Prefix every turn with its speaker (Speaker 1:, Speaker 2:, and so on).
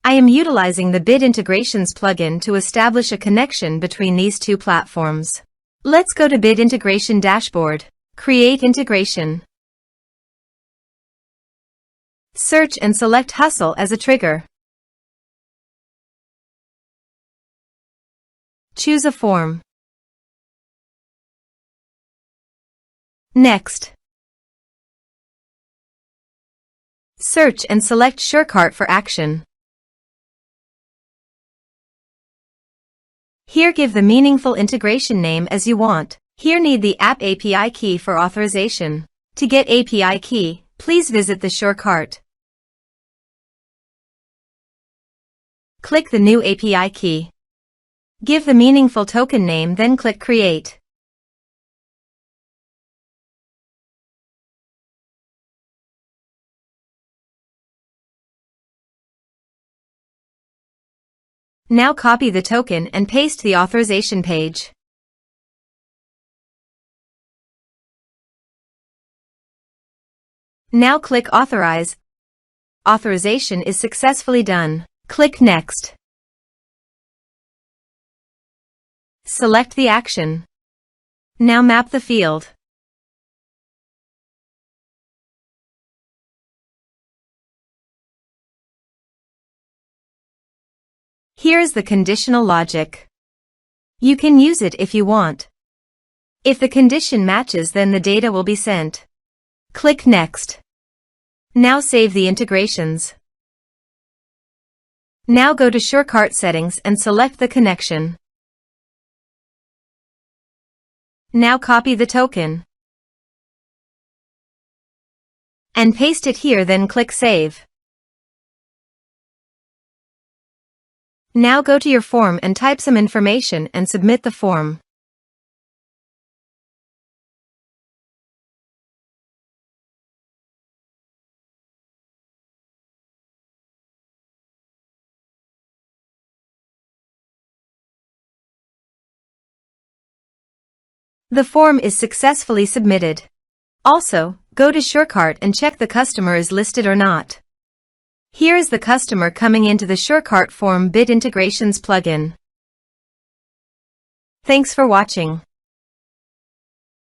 Speaker 1: I am utilizing the Bit Integrations plugin to establish a connection between these two platforms. Let's go to Bit Integration Dashboard. Create integration. Search and select Hustle as a trigger. Choose a form. Next. Search and select SureCart for action. Here give the meaningful integration name as you want. Here need the app API key for authorization. To get API key, please visit the SureCart. Click the new API key. Give the meaningful token name, then click Create. Now copy the token and paste the authorization page. Now click Authorize. Authorization is successfully done. Click Next. Select the action. Now map the field. Here is the conditional logic. You can use it if you want. If the condition matches, then the data will be sent. Click Next. Now save the integrations. Now go to SureCart settings and select the connection. Now copy the token and paste it here, then click Save. Now go to your form and type some information and submit the form. The form is successfully submitted. Also, go to SureCart and check the customer is listed or not. Here is the customer coming into the SureCart form Bit Integrations plugin. Thanks for watching.